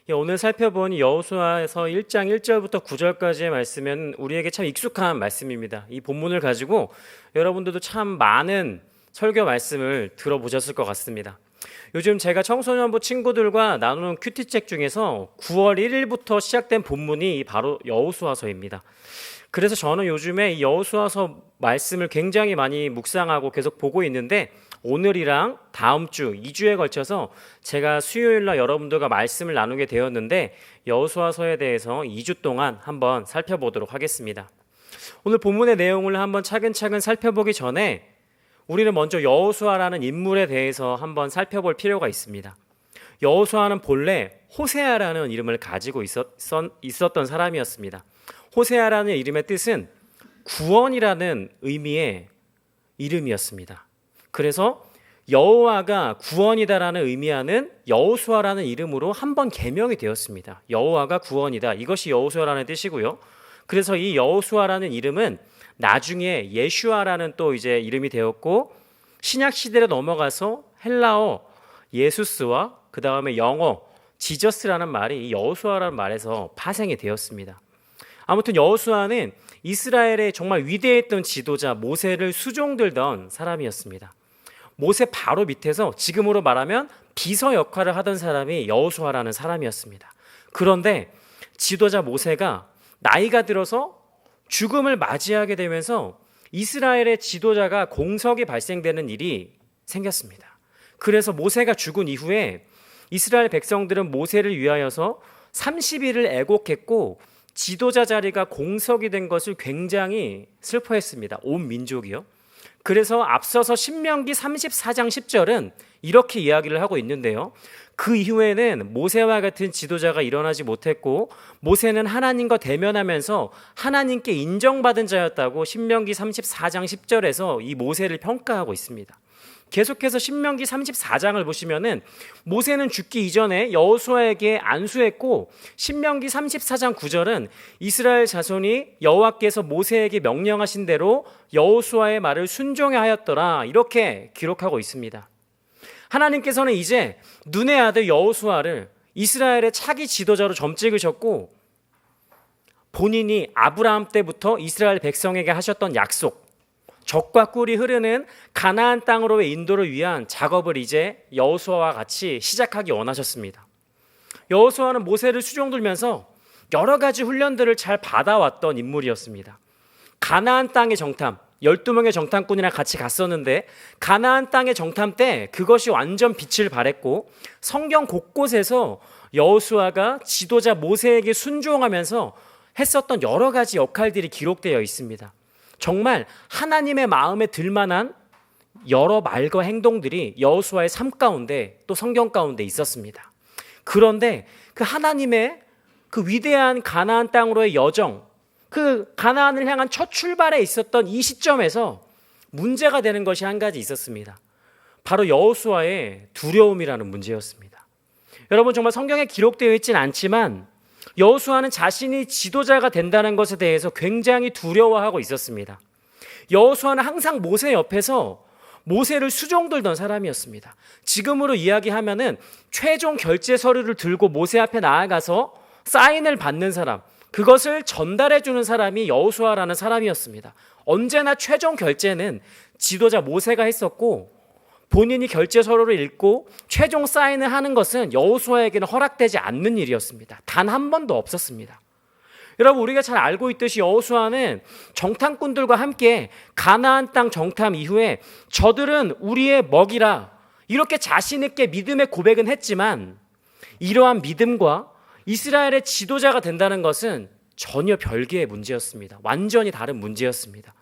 오늘 살펴본 여호수아에서 1장 1절부터 9절까지의 말씀은 우리에게 참 익숙한 말씀입니다. 이 본문을 가지고 여러분들도 참 많은 설교 말씀을 들어보셨을 것 같습니다. 요즘 제가 청소년부 친구들과 나누는 큐티책 중에서 9월 1일부터 시작된 본문이 바로 여호수아서입니다. 그래서 저는 요즘에 이 여호수아서 말씀을 굉장히 많이 묵상하고 계속 보고 있는데, 오늘이랑 다음 주 2주에 걸쳐서 제가 수요일날 여러분들과 말씀을 나누게 되었는데, 여호수아서에 대해서 2주 동안 한번 살펴보도록 하겠습니다. 오늘 본문의 내용을 한번 차근차근 살펴보기 전에 우리는 먼저 여호수아라는 인물에 대해서 한번 살펴볼 필요가 있습니다. 여호수아는 본래 호세아라는 이름을 가지고 있었던 사람이었습니다. 호세아라는 이름의 뜻은 구원이라는 의미의 이름이었습니다. 그래서 여호와가 구원이다라는 의미하는 여호수아라는 이름으로 한번 개명이 되었습니다. 여호와가 구원이다, 이것이 여호수아라는 뜻이고요. 그래서 이 여호수아라는 이름은 나중에 예슈아라는 또 이제 이름이 되었고, 신약 시대로 넘어가서 헬라어 예수스와 그 다음에 영어 지저스라는 말이 이 여호수아라는 말에서 파생이 되었습니다. 아무튼 여호수아는 이스라엘의 정말 위대했던 지도자 모세를 수종들던 사람이었습니다. 모세 바로 밑에서 지금으로 말하면 비서 역할을 하던 사람이 여호수아라는 사람이었습니다. 그런데 지도자 모세가 나이가 들어서 죽음을 맞이하게 되면서 이스라엘의 지도자가 공석이 발생되는 일이 생겼습니다. 그래서 모세가 죽은 이후에 이스라엘 백성들은 모세를 위하여서 30일을 애곡했고, 지도자 자리가 공석이 된 것을 굉장히 슬퍼했습니다. 온 민족이요. 그래서 앞서서 신명기 34장 10절은 이렇게 이야기를 하고 있는데요. 그 이후에는 모세와 같은 지도자가 일어나지 못했고, 모세는 하나님과 대면하면서 하나님께 인정받은 자였다고 신명기 34장 10절에서 이 모세를 평가하고 있습니다. 계속해서 신명기 34장을 보시면은 모세는 죽기 이전에 여호수아에게 안수했고, 신명기 34장 9절은 이스라엘 자손이 여호와께서 모세에게 명령하신 대로 여호수아의 말을 순종해 하였더라, 이렇게 기록하고 있습니다. 하나님께서는 이제 눈의 아들 여호수아를 이스라엘의 차기 지도자로 점찍으셨고, 본인이 아브라함 때부터 이스라엘 백성에게 하셨던 약속, 젖과 꿀이 흐르는 가나안 땅으로의 인도를 위한 작업을 이제 여호수아와 같이 시작하기 원하셨습니다. 여호수아는 모세를 수종들면서 여러 가지 훈련들을 잘 받아왔던 인물이었습니다. 가나안 땅의 정탐, 12명의 정탐꾼이랑 같이 갔었는데, 가나안 땅의 정탐 때 그것이 완전 빛을 발했고, 성경 곳곳에서 여호수아가 지도자 모세에게 순종하면서 했었던 여러 가지 역할들이 기록되어 있습니다. 정말 하나님의 마음에 들만한 여러 말과 행동들이 여호수아의 삶 가운데 또 성경 가운데 있었습니다. 그런데 그 하나님의 그 위대한 가나안 땅으로의 여정, 그 가나안을 향한 첫 출발에 있었던 이 시점에서 문제가 되는 것이 한 가지 있었습니다. 바로 여호수아의 두려움이라는 문제였습니다. 여러분, 정말 성경에 기록되어 있진 않지만 여호수아는 자신이 지도자가 된다는 것에 대해서 굉장히 두려워하고 있었습니다. 여호수아는 항상 모세 옆에서 모세를 수종들던 사람이었습니다. 지금으로 이야기하면은 최종 결제 서류를 들고 모세 앞에 나아가서 사인을 받는 사람, 그것을 전달해 주는 사람이 여호수아라는 사람이었습니다. 언제나 최종 결제는 지도자 모세가 했었고, 본인이 결제 서류를 읽고 최종 사인을 하는 것은 여호수아에게는 허락되지 않는 일이었습니다. 단 한 번도 없었습니다. 여러분, 우리가 잘 알고 있듯이 여호수아는 정탐꾼들과 함께 가나안 땅 정탐 이후에 저들은 우리의 먹이라, 이렇게 자신 있게 믿음의 고백은 했지만, 이러한 믿음과 이스라엘의 지도자가 된다는 것은 전혀 별개의 문제였습니다. 완전히 다른 문제였습니다.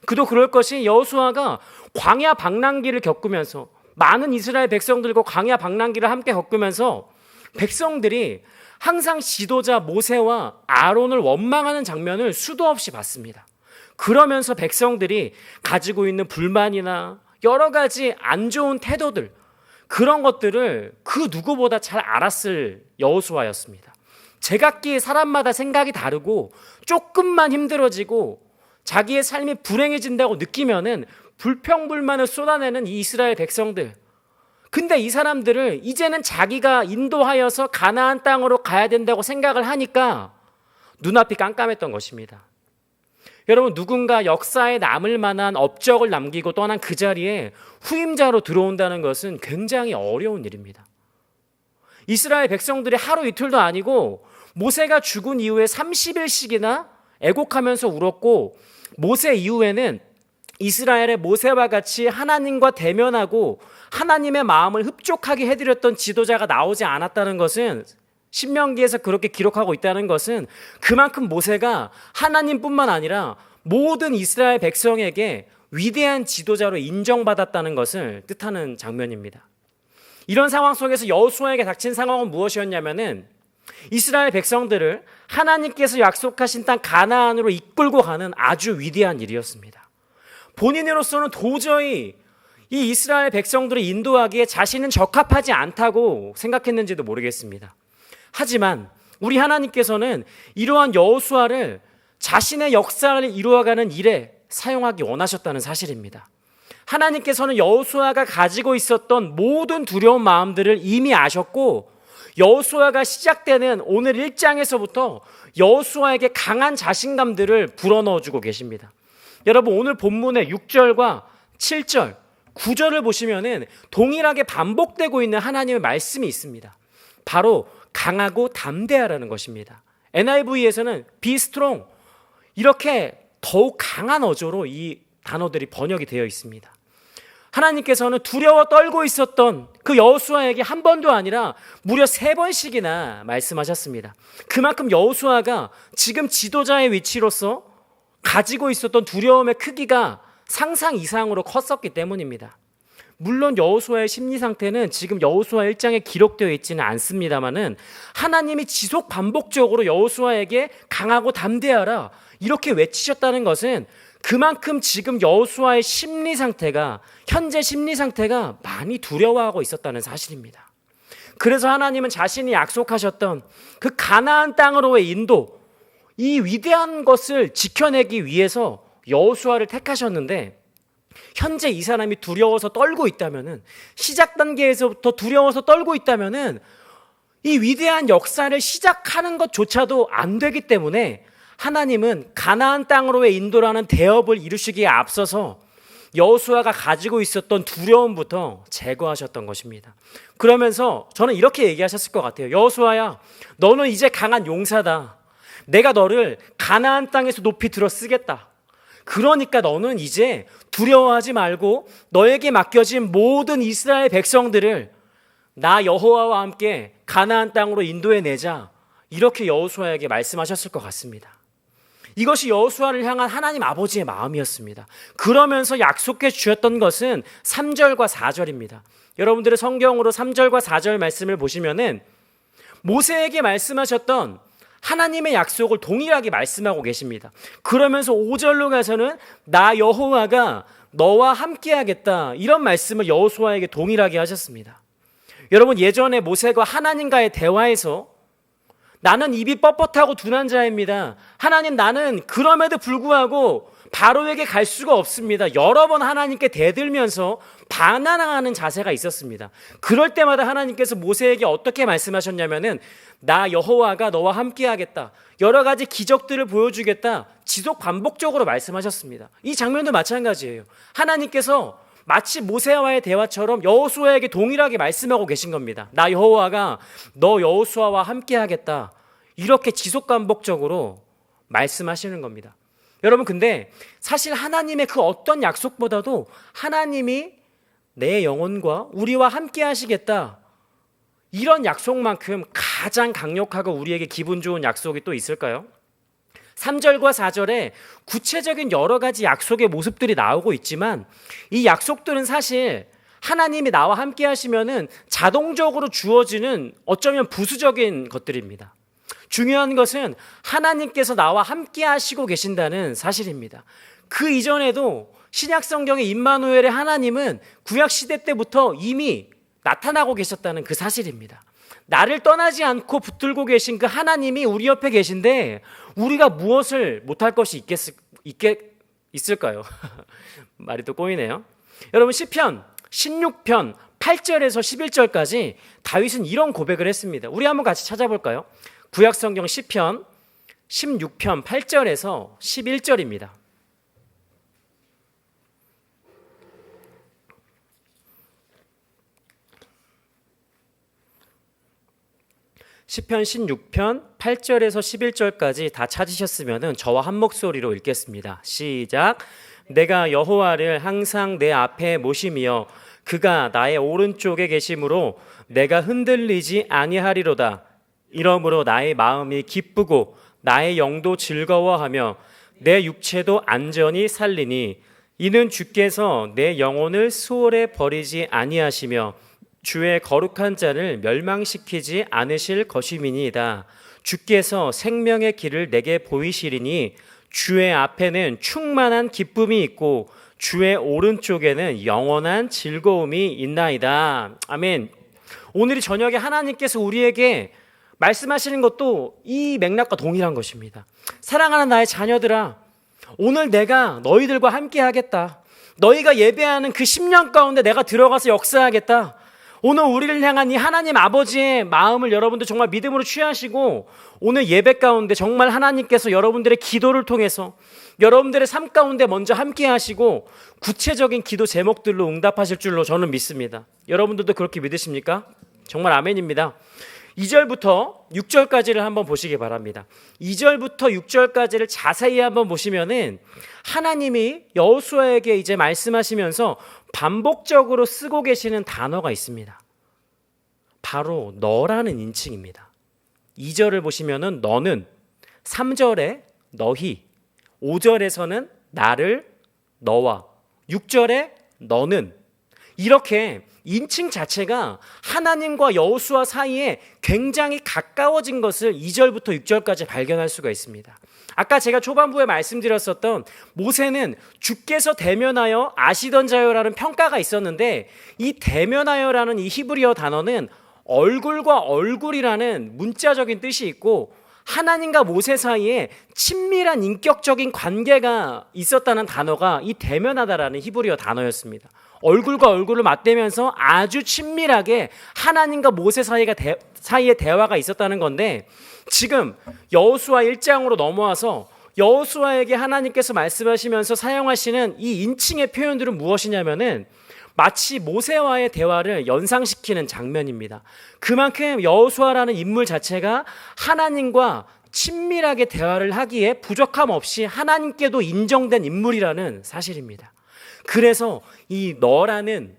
그도 그럴 것이 여호수아가 광야 방랑기를 겪으면서, 많은 이스라엘 백성들과 광야 방랑기를 함께 겪으면서 백성들이 항상 지도자 모세와 아론을 원망하는 장면을 수도 없이 봤습니다. 그러면서 백성들이 가지고 있는 불만이나 여러 가지 안 좋은 태도들, 그런 것들을 그 누구보다 잘 알았을 여호수아였습니다. 제각기 사람마다 생각이 다르고 조금만 힘들어지고 자기의 삶이 불행해진다고 느끼면은 불평불만을 쏟아내는 이 이스라엘 백성들, 근데 이 사람들을 이제는 자기가 인도하여서 가나안 땅으로 가야 된다고 생각을 하니까 눈앞이 깜깜했던 것입니다. 여러분, 누군가 역사에 남을 만한 업적을 남기고 떠난 그 자리에 후임자로 들어온다는 것은 굉장히 어려운 일입니다. 이스라엘 백성들이 하루 이틀도 아니고 모세가 죽은 이후에 30일씩이나 애곡하면서 울었고, 모세 이후에는 이스라엘의 모세와 같이 하나님과 대면하고 하나님의 마음을 흡족하게 해드렸던 지도자가 나오지 않았다는 것은, 신명기에서 그렇게 기록하고 있다는 것은 그만큼 모세가 하나님뿐만 아니라 모든 이스라엘 백성에게 위대한 지도자로 인정받았다는 것을 뜻하는 장면입니다. 이런 상황 속에서 여호수아에게 닥친 상황은 무엇이었냐면은 이스라엘 백성들을 하나님께서 약속하신 땅 가나안으로 이끌고 가는 아주 위대한 일이었습니다. 본인으로서는 도저히 이 이스라엘 백성들을 인도하기에 자신은 적합하지 않다고 생각했는지도 모르겠습니다. 하지만 우리 하나님께서는 이러한 여호수아를 자신의 역사를 이루어가는 일에 사용하기 원하셨다는 사실입니다. 하나님께서는 여호수아가 가지고 있었던 모든 두려운 마음들을 이미 아셨고, 여호수아가 시작되는 오늘 1장에서부터 여호수아에게 강한 자신감들을 불어넣어주고 계십니다. 여러분, 오늘 본문의 6절과 7절, 9절을 보시면은 동일하게 반복되고 있는 하나님의 말씀이 있습니다. 바로 강하고 담대하라는 것입니다. NIV에서는 be strong, 이렇게 더욱 강한 어조로 이 단어들이 번역이 되어 있습니다. 하나님께서는 두려워 떨고 있었던 그 여호수아에게 한 번도 아니라 무려 3번씩이나 말씀하셨습니다. 그만큼 여호수아가 지금 지도자의 위치로서 가지고 있었던 두려움의 크기가 상상 이상으로 컸었기 때문입니다. 물론 여호수아의 심리 상태는 지금 여호수아 1장에 기록되어 있지는 않습니다만은 하나님이 지속 반복적으로 여호수아에게 강하고 담대하라 이렇게 외치셨다는 것은 그만큼 지금 여호수아의 심리 상태가, 현재 심리 상태가 많이 두려워하고 있었다는 사실입니다. 그래서 하나님은 자신이 약속하셨던 그 가나안 땅으로의 인도, 이 위대한 것을 지켜내기 위해서 여호수아를 택하셨는데, 현재 이 사람이 두려워서 떨고 있다면은, 시작 단계에서부터 두려워서 떨고 있다면은 이 위대한 역사를 시작하는 것조차도 안 되기 때문에 하나님은 가나안 땅으로의 인도라는 대업을 이루시기에 앞서서 여호수아가 가지고 있었던 두려움부터 제거하셨던 것입니다. 그러면서 저는 이렇게 얘기하셨을 것 같아요. 여호수아야, 너는 이제 강한 용사다. 내가 너를 가나안 땅에서 높이 들어 쓰겠다. 그러니까 너는 이제 두려워하지 말고 너에게 맡겨진 모든 이스라엘 백성들을 나 여호와와 함께 가나안 땅으로 인도해내자. 이렇게 여호수아에게 말씀하셨을 것 같습니다. 이것이 여호수아를 향한 하나님 아버지의 마음이었습니다. 그러면서 약속해 주셨던 것은 3절과 4절입니다. 여러분들의 성경으로 3절과 4절 말씀을 보시면은 모세에게 말씀하셨던 하나님의 약속을 동일하게 말씀하고 계십니다. 그러면서 5절로 가서는 나 여호와가 너와 함께 하겠다, 이런 말씀을 여호수아에게 동일하게 하셨습니다. 여러분, 예전에 모세가 하나님과의 대화에서 나는 입이 뻣뻣하고 둔한 자입니다. 하나님, 나는 그럼에도 불구하고 바로에게 갈 수가 없습니다. 여러 번 하나님께 대들면서 반항하는 자세가 있었습니다. 그럴 때마다 하나님께서 모세에게 어떻게 말씀하셨냐면은 나 여호와가 너와 함께 하겠다, 여러 가지 기적들을 보여주겠다, 지속 반복적으로 말씀하셨습니다. 이 장면도 마찬가지예요. 하나님께서 마치 모세와의 대화처럼 여호수아에게 동일하게 말씀하고 계신 겁니다. 나 여호와가 너 여호수아와 함께 하겠다, 이렇게 지속 반복적으로 말씀하시는 겁니다. 여러분, 근데 사실 하나님의 그 어떤 약속보다도 하나님이 내 영혼과 우리와 함께 하시겠다, 이런 약속만큼 가장 강력하고 우리에게 기분 좋은 약속이 또 있을까요? 3절과 4절에 구체적인 여러 가지 약속의 모습들이 나오고 있지만 이 약속들은 사실 하나님이 나와 함께 하시면은 자동적으로 주어지는 어쩌면 부수적인 것들입니다. 중요한 것은 하나님께서 나와 함께 하시고 계신다는 사실입니다. 그 이전에도 신약 성경의 임마누엘의 하나님은 구약 시대 때부터 이미 나타나고 계셨다는 그 사실입니다. 나를 떠나지 않고 붙들고 계신 그 하나님이 우리 옆에 계신데 우리가 무엇을 못할 것이 있을까요? 말이 또 꼬이네요. 여러분, 시편 16편 8절에서 11절까지 다윗은 이런 고백을 했습니다. 우리 한번 같이 찾아볼까요? 구약성경 시편 16편 8절에서 11절입니다. 시편 16편 8절에서 11절까지 다 찾으셨으면 저와 한 목소리로 읽겠습니다. 시작. 내가 여호와를 항상 내 앞에 모심이여 그가 나의 오른쪽에 계심으로 내가 흔들리지 아니하리로다. 이러므로 나의 마음이 기쁘고 나의 영도 즐거워하며 내 육체도 안전히 살리니 이는 주께서 내 영혼을 수월에 버리지 아니하시며 주의 거룩한 자를 멸망시키지 않으실 것임이니이다. 주께서 생명의 길을 내게 보이시리니 주의 앞에는 충만한 기쁨이 있고 주의 오른쪽에는 영원한 즐거움이 있나이다. 아멘. 오늘 저녁에 하나님께서 우리에게 말씀하시는 것도 이 맥락과 동일한 것입니다. 사랑하는 나의 자녀들아, 오늘 내가 너희들과 함께 하겠다. 너희가 예배하는 그 10년 가운데 내가 들어가서 역사하겠다. 오늘 우리를 향한 이 하나님 아버지의 마음을 여러분들 정말 믿음으로 취하시고 오늘 예배 가운데 정말 하나님께서 여러분들의 기도를 통해서 여러분들의 삶 가운데 먼저 함께 하시고 구체적인 기도 제목들로 응답하실 줄로 저는 믿습니다. 여러분들도 그렇게 믿으십니까? 정말 아멘입니다. 2절부터 6절까지를 한번 보시기 바랍니다. 2절부터 6절까지를 자세히 한번 보시면은 하나님이 여호수아에게 이제 말씀하시면서 반복적으로 쓰고 계시는 단어가 있습니다. 바로 너라는 인칭입니다. 2절을 보시면은 너는, 3절에 너희, 5절에서는 나를, 너와, 6절에 너는, 이렇게 인칭 자체가 하나님과 여호수아 사이에 굉장히 가까워진 것을 2절부터 6절까지 발견할 수가 있습니다. 아까 제가 초반부에 말씀드렸었던 모세는 주께서 대면하여 아시던 자요라는 평가가 있었는데 이 대면하여라는 이 히브리어 단어는 얼굴과 얼굴이라는 문자적인 뜻이 있고 하나님과 모세 사이에 친밀한 인격적인 관계가 있었다는 단어가 이 대면하다라는 히브리어 단어였습니다. 얼굴과 얼굴을 맞대면서 아주 친밀하게 하나님과 모세 사이에 대화가 있었다는 건데 지금 여호수아 1장으로 넘어와서 여호수아에게 하나님께서 말씀하시면서 사용하시는 이 인칭의 표현들은 무엇이냐면은 마치 모세와의 대화를 연상시키는 장면입니다. 그만큼 여호수아라는 인물 자체가 하나님과 친밀하게 대화를 하기에 부족함 없이 하나님께도 인정된 인물이라는 사실입니다. 그래서 이 너라는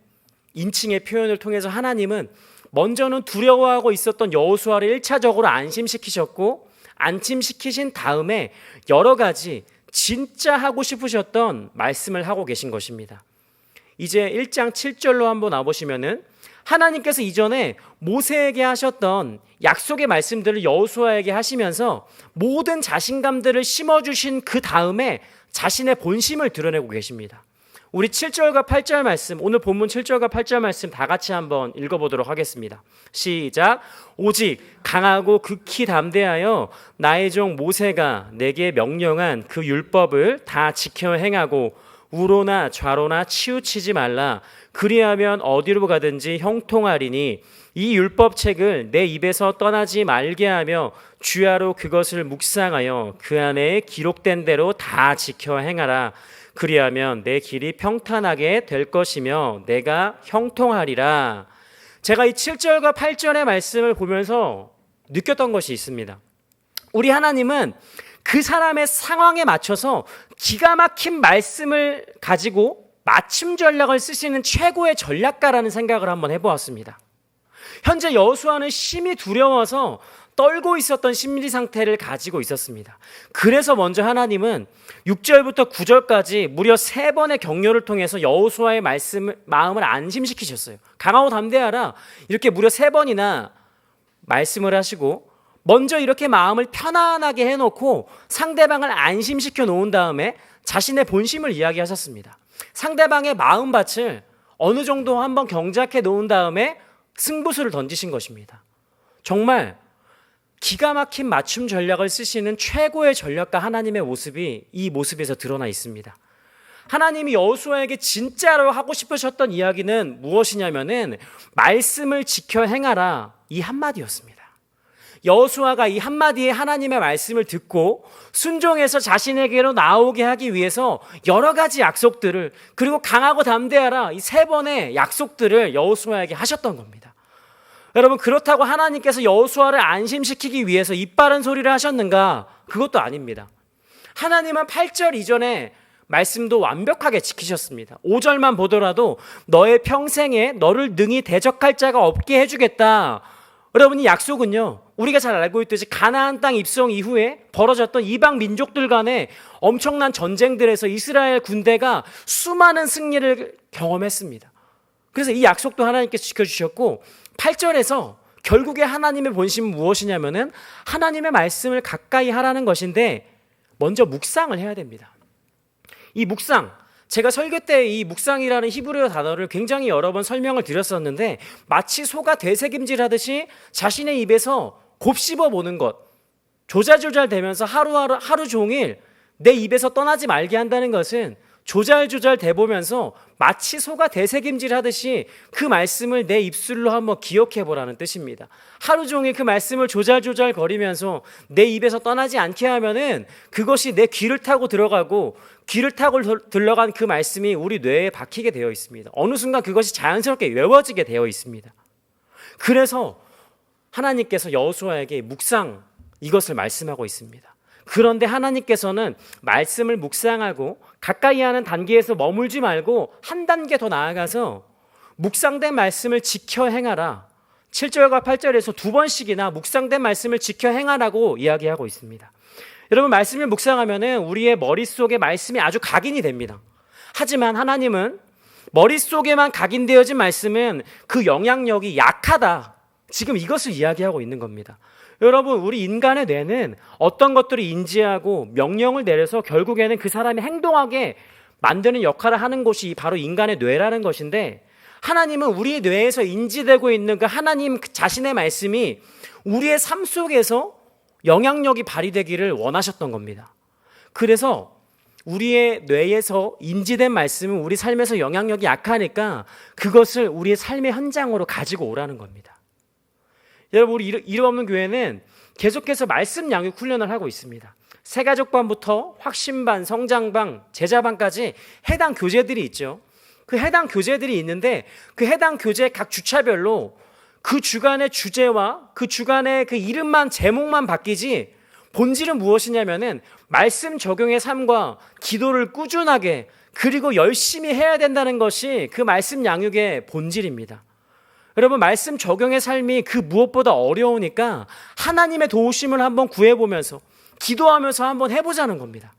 인칭의 표현을 통해서 하나님은 먼저는 두려워하고 있었던 여호수아를 1차적으로 안심시키셨고 안심시키신 다음에 여러 가지 진짜 하고 싶으셨던 말씀을 하고 계신 것입니다. 이제 1장 7절로 한번 와보시면은 하나님께서 이전에 모세에게 하셨던 약속의 말씀들을 여호수아에게 하시면서 모든 자신감들을 심어주신 그 다음에 자신의 본심을 드러내고 계십니다. 우리 7절과 8절 말씀, 오늘 본문 7절과 8절 말씀 다 같이 한번 읽어보도록 하겠습니다. 시작. 오직 강하고 극히 담대하여 나의 종 모세가 내게 명령한 그 율법을 다 지켜 행하고 우로나 좌로나 치우치지 말라. 그리하면 어디로 가든지 형통하리니 이 율법책을 내 입에서 떠나지 말게 하며 주야로 그것을 묵상하여 그 안에 기록된 대로 다 지켜 행하라. 그리하면 내 길이 평탄하게 될 것이며 내가 형통하리라. 제가 이 7절과 8절의 말씀을 보면서 느꼈던 것이 있습니다. 우리 하나님은 그 사람의 상황에 맞춰서 기가 막힌 말씀을 가지고 맞춤 전략을 쓰시는 최고의 전략가라는 생각을 한번 해보았습니다. 현재 여호수아는 심히 두려워서 떨고 있었던 심리 상태를 가지고 있었습니다. 그래서 먼저 하나님은 6절부터 9절까지 무려 3번의 격려를 통해서 여호수아의 마음을 안심시키셨어요. 강하고 담대하라 이렇게 무려 3번이나 말씀을 하시고 먼저 이렇게 마음을 편안하게 해놓고 상대방을 안심시켜 놓은 다음에 자신의 본심을 이야기하셨습니다. 상대방의 마음밭을 어느 정도 한번 경작해 놓은 다음에 승부수를 던지신 것입니다. 정말 기가 막힌 맞춤 전략을 쓰시는 최고의 전략가 하나님의 모습이 이 모습에서 드러나 있습니다. 하나님이 여호수아에게 진짜로 하고 싶으셨던 이야기는 무엇이냐면은 말씀을 지켜 행하라, 이 한마디였습니다. 여호수아가 이 한마디의 하나님의 말씀을 듣고 순종해서 자신에게로 나오게 하기 위해서 여러 가지 약속들을, 그리고 강하고 담대하라, 이 3번의 약속들을 여호수아에게 하셨던 겁니다. 여러분, 그렇다고 하나님께서 여호수아를 안심시키기 위해서 입 바른 소리를 하셨는가? 그것도 아닙니다. 하나님은 8절 이전에 말씀도 완벽하게 지키셨습니다. 5절만 보더라도 너의 평생에 너를 능히 대적할 자가 없게 해주겠다. 여러분, 이 약속은요, 우리가 잘 알고 있듯이 가나안 땅 입성 이후에 벌어졌던 이방 민족들 간의 엄청난 전쟁들에서 이스라엘 군대가 수많은 승리를 경험했습니다. 그래서 이 약속도 하나님께서 지켜주셨고, 8절에서 결국에 하나님의 본심은 무엇이냐면은 하나님의 말씀을 가까이 하라는 것인데, 먼저 묵상을 해야 됩니다. 이 묵상, 제가 설교 때 이 묵상이라는 히브리어 단어를 굉장히 여러 번 설명을 드렸었는데, 마치 소가 되새김질하듯이 자신의 입에서 곱씹어 보는 것, 조잘조잘 되면서 하루 종일 내 입에서 떠나지 말게 한다는 것은 조잘조잘 대보면서 마치 소가 되새김질하듯이 그 말씀을 내 입술로 한번 기억해 보라는 뜻입니다. 하루 종일 그 말씀을 조잘조잘 거리면서 내 입에서 떠나지 않게 하면은 그것이 내 귀를 타고 들어가고, 귀를 타고 들러간 그 말씀이 우리 뇌에 박히게 되어 있습니다. 어느 순간 그것이 자연스럽게 외워지게 되어 있습니다. 그래서 하나님께서 여호수아에게 묵상, 이것을 말씀하고 있습니다. 그런데 하나님께서는 말씀을 묵상하고 가까이 하는 단계에서 머물지 말고 한 단계 더 나아가서 묵상된 말씀을 지켜 행하라, 7절과 8절에서 2번씩이나 묵상된 말씀을 지켜 행하라고 이야기하고 있습니다. 여러분, 말씀을 묵상하면은 우리의 머릿속에 말씀이 아주 각인이 됩니다. 하지만 하나님은 머릿속에만 각인되어진 말씀은 그 영향력이 약하다, 지금 이것을 이야기하고 있는 겁니다. 여러분, 우리 인간의 뇌는 어떤 것들을 인지하고 명령을 내려서 결국에는 그 사람이 행동하게 만드는 역할을 하는 곳이 바로 인간의 뇌라는 것인데, 하나님은 우리의 뇌에서 인지되고 있는 그 하나님 자신의 말씀이 우리의 삶 속에서 영향력이 발휘되기를 원하셨던 겁니다. 그래서 우리의 뇌에서 인지된 말씀은 우리 삶에서 영향력이 약하니까 그것을 우리의 삶의 현장으로 가지고 오라는 겁니다. 여러분, 우리 이름 없는 교회는 계속해서 말씀 양육 훈련을 하고 있습니다. 새가족반부터 확신반, 성장반, 제자반까지 해당 교재들이 있죠. 그 해당 교재들이 있는데, 그 해당 교재 각 주차별로 그 주간의 주제와 그 주간의 그 이름만, 제목만 바뀌지 본질은 무엇이냐면은 말씀 적용의 삶과 기도를 꾸준하게, 그리고 열심히 해야 된다는 것이 그 말씀 양육의 본질입니다. 여러분, 말씀 적용의 삶이 그 무엇보다 어려우니까 하나님의 도우심을 한번 구해보면서 기도하면서 한번 해보자는 겁니다.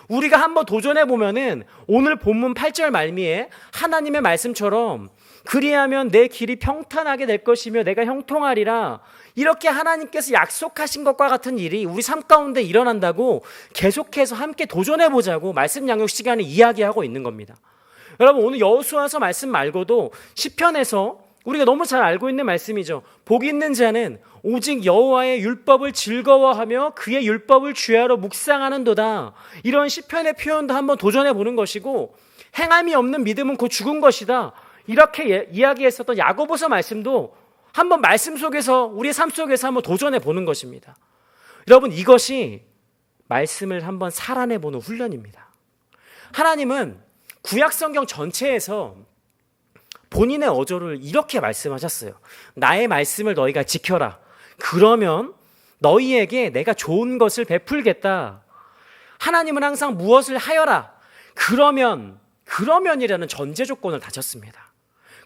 우리가 한번 도전해보면은 오늘 본문 8절 말미에 하나님의 말씀처럼 그리하면 내 길이 평탄하게 될 것이며 내가 형통하리라, 이렇게 하나님께서 약속하신 것과 같은 일이 우리 삶 가운데 일어난다고 계속해서 함께 도전해보자고 말씀 양육 시간에 이야기하고 있는 겁니다. 여러분, 오늘 여호수아서 말씀 말고도 시편에서 우리가 너무 잘 알고 있는 말씀이죠. 복 있는 자는 오직 여호와의 율법을 즐거워하며 그의 율법을 주야로 묵상하는도다, 이런 시편의 표현도 한번 도전해 보는 것이고, 행함이 없는 믿음은 곧 죽은 것이다, 이렇게 이야기했었던 야고보서 말씀도 한번 말씀 속에서, 우리의 삶 속에서 한번 도전해 보는 것입니다. 여러분, 이것이 말씀을 한번 살아내 보는 훈련입니다. 하나님은 구약 성경 전체에서 본인의 어조를 이렇게 말씀하셨어요. 나의 말씀을 너희가 지켜라. 그러면 너희에게 내가 좋은 것을 베풀겠다. 하나님은 항상 무엇을 하여라. 그러면이라는 전제 조건을 다졌습니다.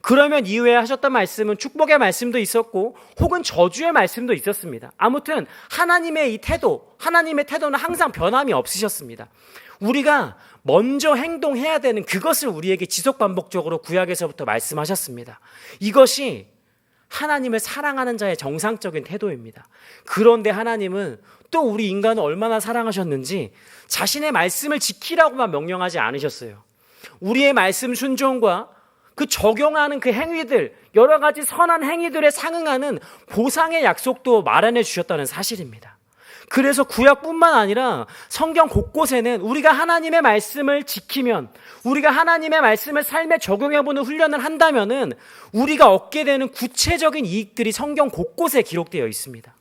그러면 이후에 하셨던 말씀은 축복의 말씀도 있었고 혹은 저주의 말씀도 있었습니다. 아무튼 하나님의 태도는 항상 변함이 없으셨습니다. 우리가 먼저 행동해야 되는 그것을 우리에게 지속 반복적으로 구약에서부터 말씀하셨습니다. 이것이 하나님을 사랑하는 자의 정상적인 태도입니다. 그런데 하나님은 또 우리 인간을 얼마나 사랑하셨는지 자신의 말씀을 지키라고만 명령하지 않으셨어요. 우리의 말씀 순종과 그 적용하는 그 행위들, 여러 가지 선한 행위들에 상응하는 보상의 약속도 마련해 주셨다는 사실입니다. 그래서 구약뿐만 아니라 성경 곳곳에는 우리가 하나님의 말씀을 지키면, 우리가 하나님의 말씀을 삶에 적용해보는 훈련을 한다면은 우리가 얻게 되는 구체적인 이익들이 성경 곳곳에 기록되어 있습니다.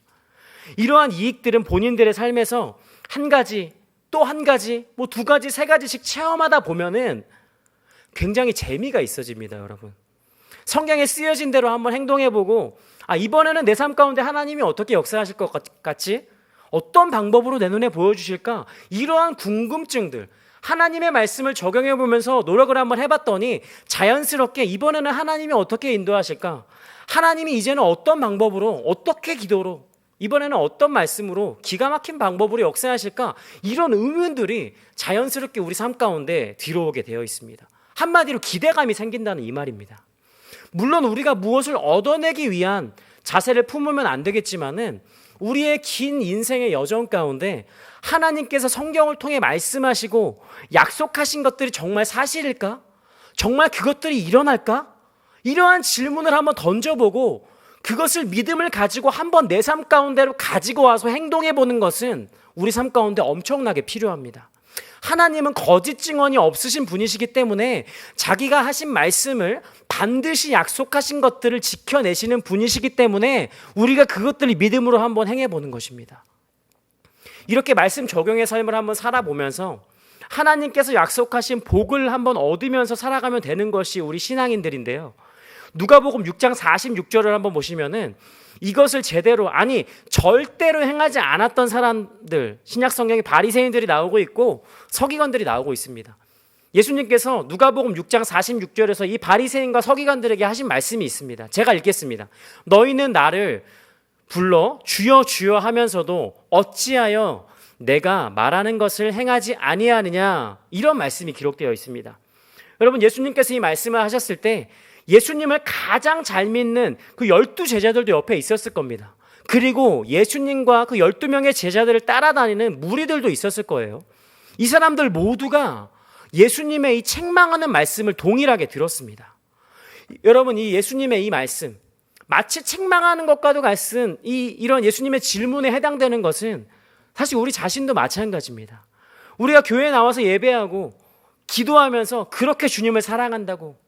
이러한 이익들은 본인들의 삶에서 한 가지, 또 한 가지, 뭐 두 가지, 세 가지씩 체험하다 보면은 굉장히 재미가 있어집니다, 여러분. 성경에 쓰여진 대로 한번 행동해보고, 이번에는 내 삶 가운데 하나님이 어떻게 역사하실 것 같지? 어떤 방법으로 내 눈에 보여주실까? 이러한 궁금증들, 하나님의 말씀을 적용해보면서 노력을 한번 해봤더니 자연스럽게 이번에는 하나님이 어떻게 인도하실까? 하나님이 이제는 어떤 방법으로, 어떻게 기도로, 이번에는 어떤 말씀으로, 기가 막힌 방법으로 역사하실까? 이런 의문들이 자연스럽게 우리 삶 가운데 들어오게 되어 있습니다. 한마디로 기대감이 생긴다는 이 말입니다. 물론 우리가 무엇을 얻어내기 위한 자세를 품으면 안 되겠지만은 우리의 긴 인생의 여정 가운데 하나님께서 성경을 통해 말씀하시고 약속하신 것들이 정말 사실일까? 정말 그것들이 일어날까? 이러한 질문을 한번 던져보고 그것을 믿음을 가지고 한번 내 삶 가운데로 가지고 와서 행동해 보는 것은 우리 삶 가운데 엄청나게 필요합니다. 하나님은 거짓 증언이 없으신 분이시기 때문에 자기가 하신 말씀을 반드시 약속하신 것들을 지켜내시는 분이시기 때문에 우리가 그것들을 믿음으로 한번 행해보는 것입니다. 이렇게 말씀 적용의 삶을 한번 살아보면서 하나님께서 약속하신 복을 한번 얻으면서 살아가면 되는 것이 우리 신앙인들인데요. 누가복음 6장 46절을 한번 보시면은 이것을 제대로, 절대로 행하지 않았던 사람들, 신약 성경에 바리새인들이 나오고 있고 서기관들이 나오고 있습니다. 예수님께서 누가복음 6장 46절에서 이 바리새인과 서기관들에게 하신 말씀이 있습니다. 제가 읽겠습니다. 너희는 나를 불러 주여 주여 하면서도 어찌하여 내가 말하는 것을 행하지 아니하느냐, 이런 말씀이 기록되어 있습니다. 여러분, 예수님께서 이 말씀을 하셨을 때 예수님을 가장 잘 믿는 그 12제자들도 옆에 있었을 겁니다. 그리고 예수님과 그 12명의 제자들을 따라다니는 무리들도 있었을 거예요. 이 사람들 모두가 예수님의 이 책망하는 말씀을 동일하게 들었습니다. 여러분, 이 예수님의 이 말씀, 마치 책망하는 것과도 같은 이런 예수님의 질문에 해당되는 것은 사실 우리 자신도 마찬가지입니다. 우리가 교회에 나와서 예배하고 기도하면서 그렇게 주님을 사랑한다고,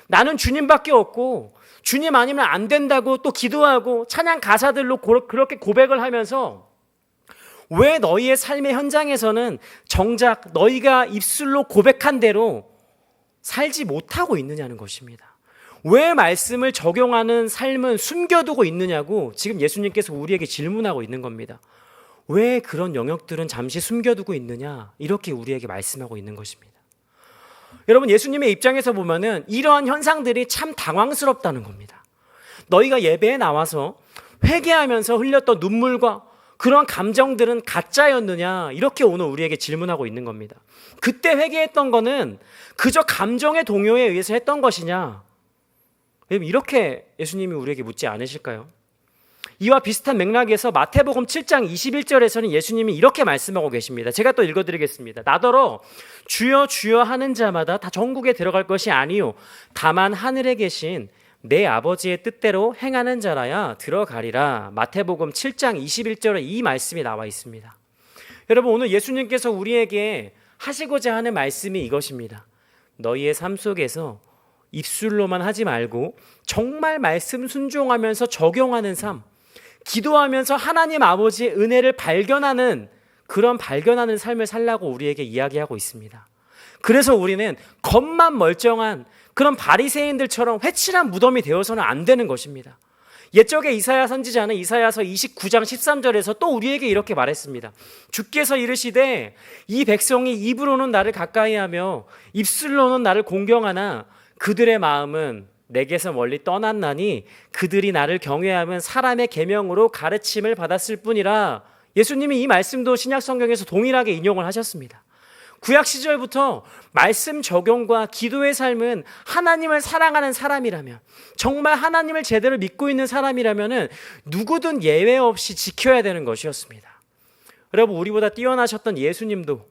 나는 주님밖에 없고 주님 아니면 안 된다고 또 기도하고 찬양 가사들로 그렇게 고백을 하면서 왜 너희의 삶의 현장에서는 정작 너희가 입술로 고백한 대로 살지 못하고 있느냐는 것입니다. 왜 말씀을 적용하는 삶은 숨겨두고 있느냐고 지금 예수님께서 우리에게 질문하고 있는 겁니다. 왜 그런 영역들은 잠시 숨겨두고 있느냐, 이렇게 우리에게 말씀하고 있는 것입니다. 여러분, 예수님의 입장에서 보면은 이러한 현상들이 참 당황스럽다는 겁니다. 너희가 예배에 나와서 회개하면서 흘렸던 눈물과 그런 감정들은 가짜였느냐, 이렇게 오늘 우리에게 질문하고 있는 겁니다. 그때 회개했던 거는 그저 감정의 동요에 의해서 했던 것이냐, 이렇게 예수님이 우리에게 묻지 않으실까요? 이와 비슷한 맥락에서 마태복음 7장 21절에서는 예수님이 이렇게 말씀하고 계십니다. 제가 또 읽어드리겠습니다. 나더러 주여 주여 하는 자마다 다 천국에 들어갈 것이 아니요 다만 하늘에 계신 내 아버지의 뜻대로 행하는 자라야 들어가리라. 마태복음 7장 21절에 이 말씀이 나와 있습니다. 여러분, 오늘 예수님께서 우리에게 하시고자 하는 말씀이 이것입니다. 너희의 삶 속에서 입술로만 하지 말고 정말 말씀 순종하면서 적용하는 삶, 기도하면서 하나님 아버지의 은혜를 발견하는 삶을 살라고 우리에게 이야기하고 있습니다. 그래서 우리는 겉만 멀쩡한 그런 바리새인들처럼 회칠한 무덤이 되어서는 안 되는 것입니다. 옛적에 이사야 선지자는 이사야서 29장 13절에서 또 우리에게 이렇게 말했습니다. 주께서 이르시되 이 백성이 입으로는 나를 가까이하며 입술로는 나를 공경하나 그들의 마음은 내게서 멀리 떠났나니 그들이 나를 경외하면 사람의 계명으로 가르침을 받았을 뿐이라. 예수님이 이 말씀도 신약 성경에서 동일하게 인용을 하셨습니다. 구약 시절부터 말씀 적용과 기도의 삶은 하나님을 사랑하는 사람이라면, 정말 하나님을 제대로 믿고 있는 사람이라면 누구든 예외 없이 지켜야 되는 것이었습니다. 여러분, 우리보다 뛰어나셨던 예수님도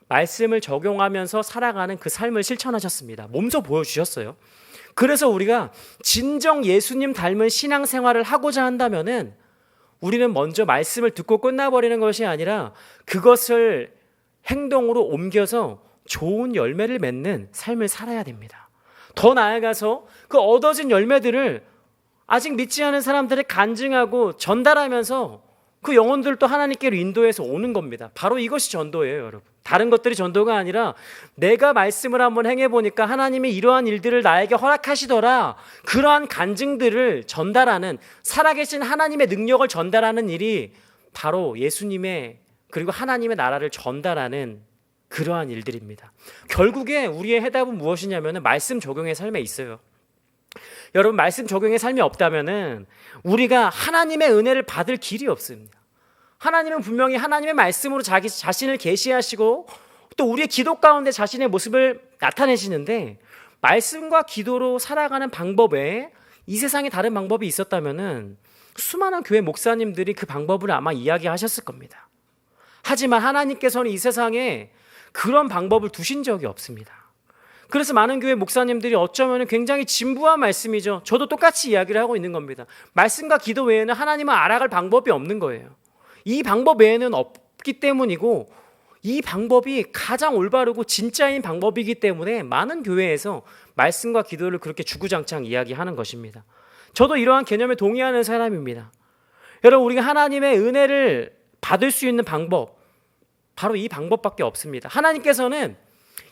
말씀을 적용하면서 살아가는 그 삶을 실천하셨습니다. 몸소 보여주셨어요. 그래서 우리가 진정 예수님 닮은 신앙생활을 하고자 한다면은 우리는 먼저 말씀을 듣고 끝나버리는 것이 아니라 그것을 행동으로 옮겨서 좋은 열매를 맺는 삶을 살아야 됩니다. 더 나아가서 그 얻어진 열매들을 아직 믿지 않은 사람들을 간증하고 전달하면서 그 영혼들도 하나님께로 인도해서 오는 겁니다. 바로 이것이 전도예요, 여러분. 다른 것들이 전도가 아니라 내가 말씀을 한번 행해보니까 하나님이 이러한 일들을 나에게 허락하시더라. 그러한 간증들을 전달하는, 살아계신 하나님의 능력을 전달하는 일이 바로 예수님의 그리고 하나님의 나라를 전달하는 그러한 일들입니다. 결국에 우리의 해답은 무엇이냐면 말씀 적용의 삶에 있어요. 여러분, 말씀 적용의 삶이 없다면 우리가 하나님의 은혜를 받을 길이 없습니다. 하나님은 분명히 하나님의 말씀으로 자기 자신을 계시하시고 또 우리의 기도 가운데 자신의 모습을 나타내시는데, 말씀과 기도로 살아가는 방법 외에 이 세상에 다른 방법이 있었다면 수많은 교회 목사님들이 그 방법을 아마 이야기하셨을 겁니다. 하지만 하나님께서는 이 세상에 그런 방법을 두신 적이 없습니다. 그래서 많은 교회 목사님들이 어쩌면 굉장히 진부한 말씀이죠. 저도 똑같이 이야기를 하고 있는 겁니다. 말씀과 기도 외에는 하나님을 알아갈 방법이 없는 거예요. 이 방법 외에는 없기 때문이고, 이 방법이 가장 올바르고 진짜인 방법이기 때문에 많은 교회에서 말씀과 기도를 그렇게 주구장창 이야기하는 것입니다. 저도 이러한 개념에 동의하는 사람입니다. 여러분, 우리가 하나님의 은혜를 받을 수 있는 방법, 바로 이 방법밖에 없습니다. 하나님께서는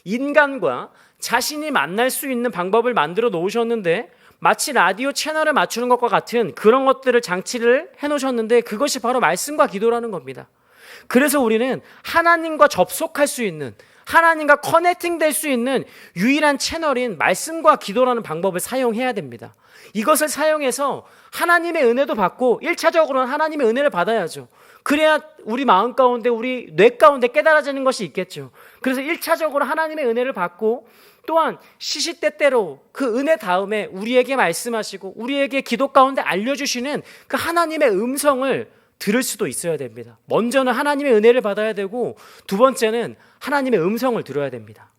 인간과 자신이 만날 수 있는 방법을 만들어 놓으셨는데, 마치 라디오 채널을 맞추는 것과 같은 그런 것들을 장치를 해놓으셨는데, 그것이 바로 말씀과 기도라는 겁니다. 그래서 우리는 하나님과 접속할 수 있는, 하나님과 커넥팅 될 수 있는 유일한 채널인 말씀과 기도라는 방법을 사용해야 됩니다. 이것을 사용해서 하나님의 은혜도 받고 1차적으로는 하나님의 은혜를 받아야죠. 그래야 우리 마음 가운데, 우리 뇌 가운데 깨달아지는 것이 있겠죠. 그래서 1차적으로 하나님의 은혜를 받고, 또한 시시때때로 그 은혜 다음에 우리에게 말씀하시고 우리에게 기도 가운데 알려주시는 그 하나님의 음성을 들을 수도 있어야 됩니다. 먼저는 하나님의 은혜를 받아야 되고, 두 번째는 하나님의 음성을 들어야 됩니다.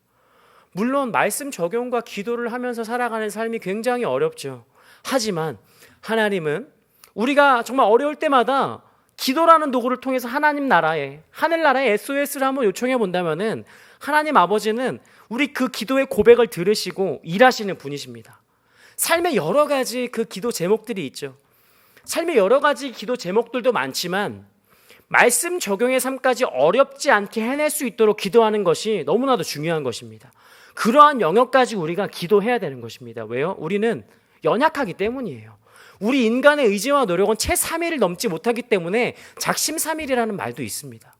물론 말씀 적용과 기도를 하면서 살아가는 삶이 굉장히 어렵죠. 하지만 하나님은 우리가 정말 어려울 때마다 기도라는 도구를 통해서 하나님 나라에, 하늘나라에 SOS를 한번 요청해 본다면은 하나님 아버지는 우리 그 기도의 고백을 들으시고 일하시는 분이십니다. 삶의 여러 가지 그 기도 제목들이 있죠. 삶의 여러 가지 기도 제목들도 많지만 말씀 적용의 삶까지 어렵지 않게 해낼 수 있도록 기도하는 것이 너무나도 중요한 것입니다. 그러한 영역까지 우리가 기도해야 되는 것입니다. 왜요? 우리는 연약하기 때문이에요. 우리 인간의 의지와 노력은 채 3일을 넘지 못하기 때문에 작심삼일이라는 말도 있습니다.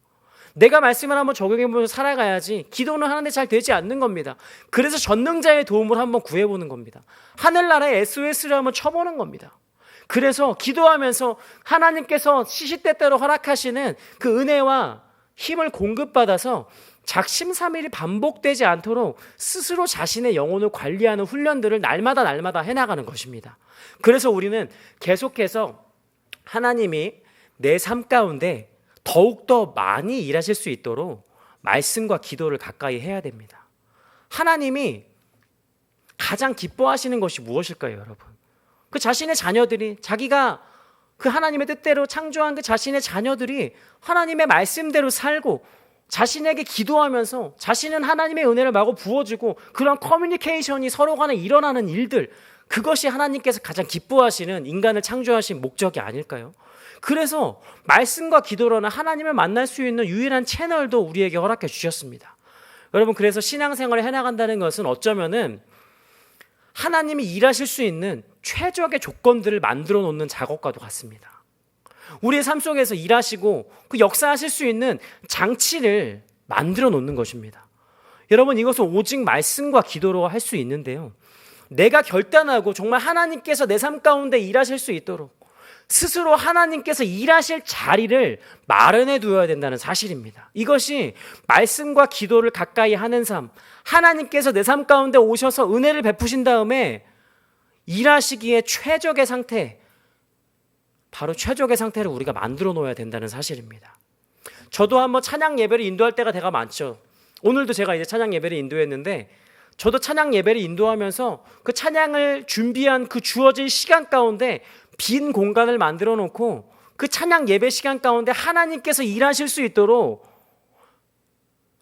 내가 말씀을 한번 적용해보면서 살아가야지 기도는 하는데 잘 되지 않는 겁니다. 그래서 전능자의 도움을 한번 구해보는 겁니다. 하늘나라에 SOS를 한번 쳐보는 겁니다. 그래서 기도하면서 하나님께서 시시때때로 허락하시는 그 은혜와 힘을 공급받아서 작심삼일이 반복되지 않도록 스스로 자신의 영혼을 관리하는 훈련들을 날마다 해나가는 것입니다. 그래서 우리는 계속해서 하나님이 내 삶 가운데 더욱더 많이 일하실 수 있도록 말씀과 기도를 가까이 해야 됩니다. 하나님이 가장 기뻐하시는 것이 무엇일까요, 여러분? 그 자신의 자녀들이, 자기가 그 하나님의 뜻대로 창조한 그 자신의 자녀들이 하나님의 말씀대로 살고 자신에게 기도하면서 자신은 하나님의 은혜를 마구 부어주고 그런 커뮤니케이션이 서로 간에 일어나는 일들, 그것이 하나님께서 가장 기뻐하시는 인간을 창조하신 목적이 아닐까요? 그래서 말씀과 기도로는 하나님을 만날 수 있는 유일한 채널도 우리에게 허락해 주셨습니다. 여러분, 그래서 신앙생활을 해나간다는 것은 어쩌면은 하나님이 일하실 수 있는 최적의 조건들을 만들어 놓는 작업과도 같습니다. 우리의 삶 속에서 일하시고 그 역사하실 수 있는 장치를 만들어 놓는 것입니다. 여러분, 이것은 오직 말씀과 기도로 할 수 있는데요, 내가 결단하고 정말 하나님께서 내 삶 가운데 일하실 수 있도록 스스로 하나님께서 일하실 자리를 마련해 두어야 된다는 사실입니다. 이것이 말씀과 기도를 가까이 하는 삶, 하나님께서 내 삶 가운데 오셔서 은혜를 베푸신 다음에 일하시기에 최적의 상태, 바로 최적의 상태를 우리가 만들어 놓아야 된다는 사실입니다. 저도 한번 찬양 예배를 인도할 때가 되게 많죠. 오늘도 제가 이제 찬양 예배를 인도했는데, 저도 찬양 예배를 인도하면서 그 찬양을 준비한 그 주어진 시간 가운데 빈 공간을 만들어 놓고 그 찬양 예배 시간 가운데 하나님께서 일하실 수 있도록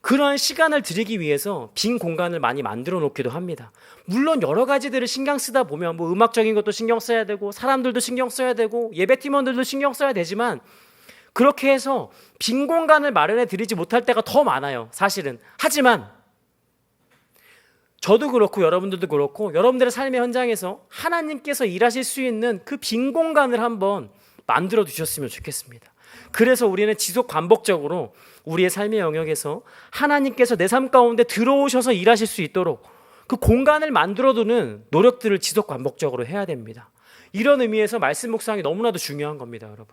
그러한 시간을 드리기 위해서 빈 공간을 많이 만들어 놓기도 합니다. 물론 여러 가지들을 신경 쓰다 보면 뭐 음악적인 것도 신경 써야 되고 사람들도 신경 써야 되고 예배팀원들도 신경 써야 되지만 그렇게 해서 빈 공간을 마련해 드리지 못할 때가 더 많아요, 사실은. 하지만 저도 그렇고 여러분들도 그렇고 여러분들의 삶의 현장에서 하나님께서 일하실 수 있는 그 빈 공간을 한번 만들어 두셨으면 좋겠습니다. 그래서 우리는 지속 반복적으로 우리의 삶의 영역에서 하나님께서 내 삶 가운데 들어오셔서 일하실 수 있도록 그 공간을 만들어두는 노력들을 지속 반복적으로 해야 됩니다. 이런 의미에서 말씀 묵상이 너무나도 중요한 겁니다, 여러분.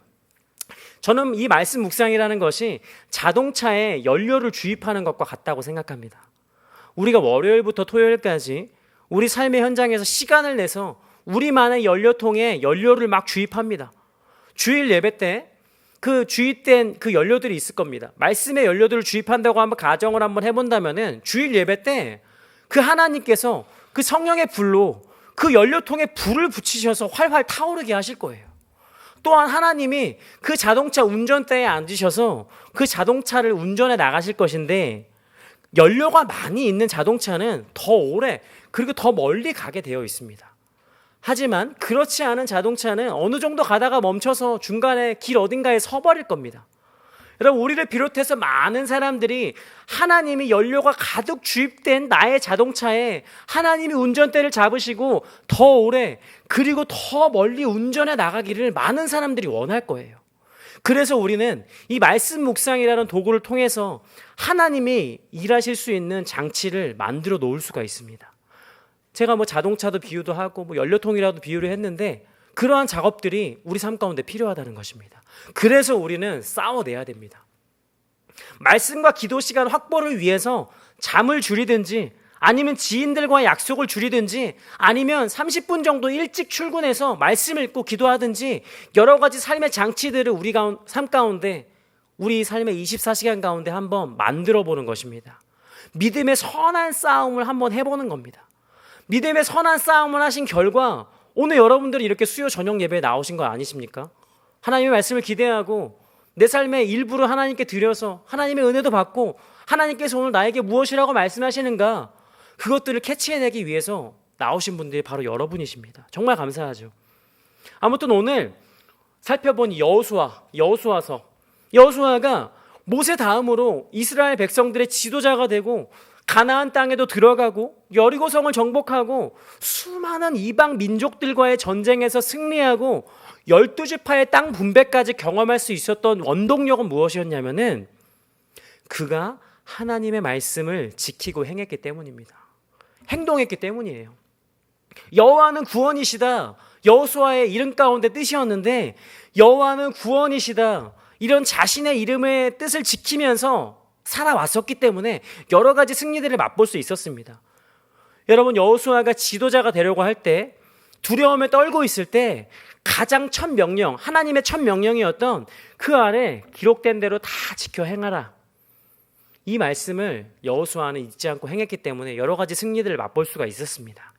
저는 이 말씀 묵상이라는 것이 자동차에 연료를 주입하는 것과 같다고 생각합니다. 우리가 월요일부터 토요일까지 우리 삶의 현장에서 시간을 내서 우리만의 연료통에 연료를 막 주입합니다. 주일 예배 때 그 주입된 그 연료들이 있을 겁니다. 말씀의 연료들을 주입한다고 한번 가정을 한번 해본다면은 주일 예배 때 그 하나님께서 그 성령의 불로 그 연료통에 불을 붙이셔서 활활 타오르게 하실 거예요. 또한 하나님이 그 자동차 운전대에 앉으셔서 그 자동차를 운전해 나가실 것인데 연료가 많이 있는 자동차는 더 오래 그리고 더 멀리 가게 되어 있습니다. 하지만 그렇지 않은 자동차는 어느 정도 가다가 멈춰서 중간에 길 어딘가에 서버릴 겁니다. 여러분, 우리를 비롯해서 많은 사람들이 하나님이 연료가 가득 주입된 나의 자동차에 하나님이 운전대를 잡으시고 더 오래 그리고 더 멀리 운전해 나가기를 많은 사람들이 원할 거예요. 그래서 우리는 이 말씀 묵상이라는 도구를 통해서 하나님이 일하실 수 있는 장치를 만들어 놓을 수가 있습니다. 제가 뭐 자동차도 비유도 하고 뭐 연료통이라도 비유를 했는데 그러한 작업들이 우리 삶 가운데 필요하다는 것입니다. 그래서 우리는 싸워내야 됩니다. 말씀과 기도 시간 확보를 위해서 잠을 줄이든지 아니면 지인들과의 약속을 줄이든지 아니면 30분 정도 일찍 출근해서 말씀을 읽고 기도하든지 여러 가지 삶의 장치들을 우리 삶 가운데 우리 삶의 24시간 가운데 한번 만들어 보는 것입니다. 믿음의 선한 싸움을 한번 해보는 겁니다. 믿음의 선한 싸움을 하신 결과 오늘 여러분들이 이렇게 수요 저녁 예배에 나오신 거 아니십니까? 하나님의 말씀을 기대하고 내 삶의 일부를 하나님께 드려서 하나님의 은혜도 받고 하나님께서 오늘 나에게 무엇이라고 말씀하시는가 그것들을 캐치해내기 위해서 나오신 분들이 바로 여러분이십니다. 정말 감사하죠. 아무튼 오늘 살펴본 여호수아서 여호수아가 모세 다음으로 이스라엘 백성들의 지도자가 되고 가나안 땅에도 들어가고 여리고성을 정복하고 수많은 이방 민족들과의 전쟁에서 승리하고 12지파의 땅 분배까지 경험할 수 있었던 원동력은 무엇이었냐면은 그가 하나님의 말씀을 지키고 행했기 때문입니다. 행동했기 때문이에요. 여호와는 구원이시다. 여호수아의 이름 가운데 뜻이었는데 여호와는 구원이시다. 이런 자신의 이름의 뜻을 지키면서 살아왔었기 때문에 여러 가지 승리들을 맛볼 수 있었습니다. 여러분, 여호수아가 지도자가 되려고 할 때 두려움에 떨고 있을 때 가장 첫 명령, 하나님의 첫 명령이었던 그 안에 기록된 대로 다 지켜 행하라. 이 말씀을 여호수아는 잊지 않고 행했기 때문에 여러 가지 승리들을 맛볼 수가 있었습니다.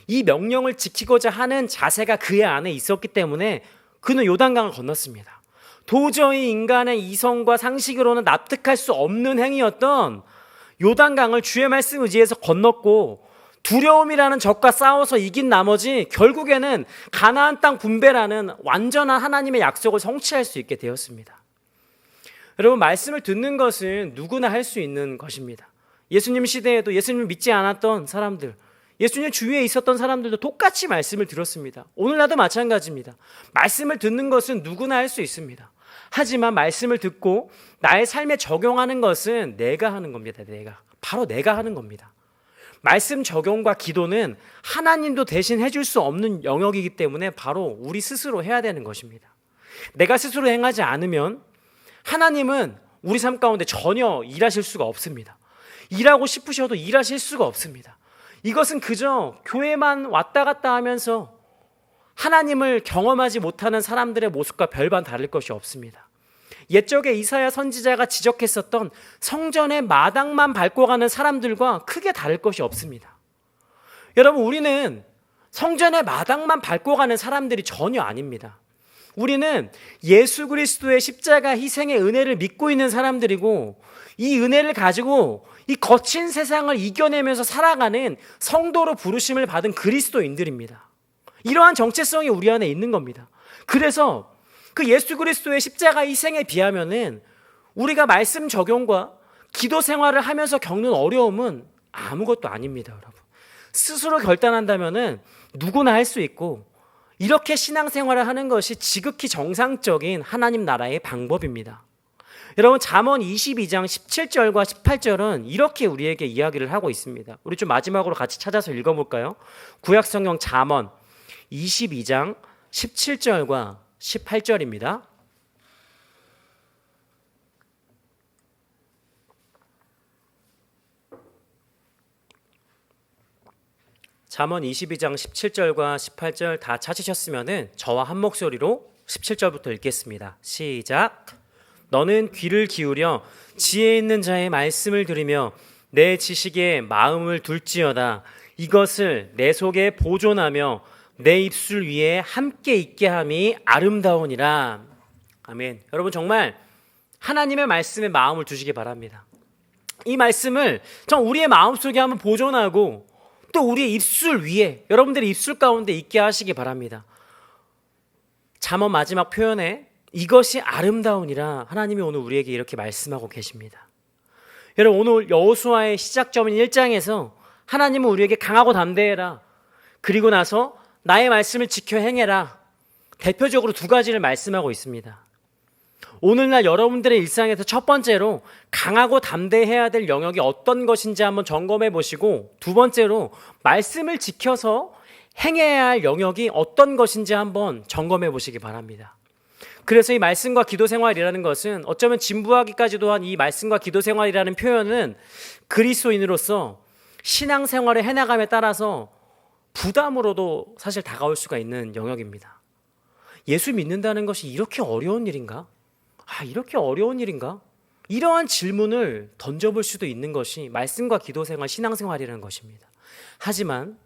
이 명령을 지키고자 하는 자세가 그의 안에 있었기 때문에 그는 요단강을 건넜습니다. 도저히 인간의 이성과 상식으로는 납득할 수 없는 행위였던 요단강을 주의 말씀 의지해서 건넜고 두려움이라는 적과 싸워서 이긴 나머지 결국에는 가나안 땅 분배라는 완전한 하나님의 약속을 성취할 수 있게 되었습니다. 여러분, 말씀을 듣는 것은 누구나 할 수 있는 것입니다. 예수님 시대에도 예수님을 믿지 않았던 사람들, 예수님 주위에 있었던 사람들도 똑같이 말씀을 들었습니다. 오늘날도 마찬가지입니다. 말씀을 듣는 것은 누구나 할 수 있습니다. 하지만 말씀을 듣고 나의 삶에 적용하는 것은 내가 하는 겁니다. 바로 내가 하는 겁니다. 말씀 적용과 기도는 하나님도 대신 해줄 수 없는 영역이기 때문에 바로 우리 스스로 해야 되는 것입니다. 내가 스스로 행하지 않으면 하나님은 우리 삶 가운데 전혀 일하실 수가 없습니다. 일하고 싶으셔도 일하실 수가 없습니다. 이것은 그저 교회만 왔다 갔다 하면서 하나님을 경험하지 못하는 사람들의 모습과 별반 다를 것이 없습니다. 옛적에 이사야 선지자가 지적했었던 성전의 마당만 밟고 가는 사람들과 크게 다를 것이 없습니다. 여러분, 우리는 성전의 마당만 밟고 가는 사람들이 전혀 아닙니다. 우리는 예수 그리스도의 십자가 희생의 은혜를 믿고 있는 사람들이고, 이 은혜를 가지고 이 거친 세상을 이겨내면서 살아가는 성도로 부르심을 받은 그리스도인들입니다. 이러한 정체성이 우리 안에 있는 겁니다. 그래서 그 예수 그리스도의 십자가 희생에 비하면은 우리가 말씀 적용과 기도 생활을 하면서 겪는 어려움은 아무것도 아닙니다, 여러분. 스스로 결단한다면은 누구나 할 수 있고, 이렇게 신앙생활을 하는 것이 지극히 정상적인 하나님 나라의 방법입니다. 여러분, 잠언 22장 17절과 18절은 이렇게 우리에게 이야기를 하고 있습니다. 우리 좀 마지막으로 같이 찾아서 읽어볼까요? 구약성경 잠언 22장 17절과 18절입니다. 잠언 22장 17절과 18절 다 찾으셨으면은 저와 한 목소리로 17절부터 읽겠습니다. 시작. 너는 귀를 기울여 지혜 있는 자의 말씀을 들으며 내 지식에 마음을 둘지어다. 이것을 내 속에 보존하며 내 입술 위에 함께 있게 함이 아름다우니라. 아멘. 여러분, 정말 하나님의 말씀에 마음을 두시기 바랍니다. 이 말씀을 정 우리의 마음속에 한번 보존하고 또 우리의 입술 위에, 여러분들의 입술 가운데 있게 하시기 바랍니다. 잠언 마지막 표현에 이것이 아름다우니라, 하나님이 오늘 우리에게 이렇게 말씀하고 계십니다. 여러분, 오늘 여호수아의 시작점인 1장에서 하나님은 우리에게 강하고 담대해라, 그리고 나서 나의 말씀을 지켜 행해라, 대표적으로 두 가지를 말씀하고 있습니다. 오늘날 여러분들의 일상에서 첫 번째로 강하고 담대해야 될 영역이 어떤 것인지 한번 점검해 보시고, 두 번째로 말씀을 지켜서 행해야 할 영역이 어떤 것인지 한번 점검해 보시기 바랍니다. 그래서 이 말씀과 기도 생활이라는 것은 어쩌면 진부하기까지도 한 이 말씀과 기도 생활이라는 표현은 그리스도인으로서 신앙생활을 해나감에 따라서 부담으로도 사실 다가올 수가 있는 영역입니다. 예수 믿는다는 것이 이렇게 어려운 일인가? 이렇게 어려운 일인가? 이러한 질문을 던져볼 수도 있는 것이 말씀과 기도생활, 신앙생활이라는 것입니다. 하지만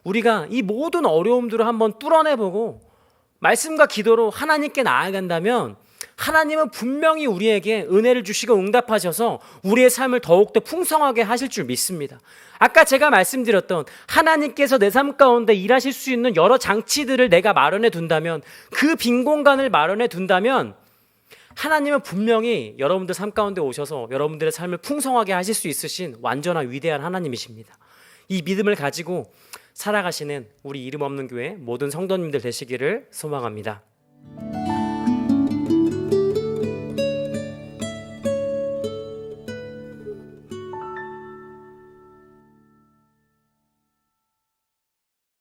우리가 이 모든 어려움들을 한번 뚫어내보고 말씀과 기도로 하나님께 나아간다면 하나님은 분명히 우리에게 은혜를 주시고 응답하셔서 우리의 삶을 더욱더 풍성하게 하실 줄 믿습니다. 아까 제가 말씀드렸던 하나님께서 내 삶 가운데 일하실 수 있는 여러 장치들을 내가 마련해 둔다면, 그 빈 공간을 마련해 둔다면 하나님은 분명히 여러분들 삶 가운데 오셔서 여러분들의 삶을 풍성하게 하실 수 있으신 완전한 위대한 하나님이십니다. 이 믿음을 가지고 살아가시는 우리 이름 없는 교회 모든 성도님들 되시기를 소망합니다.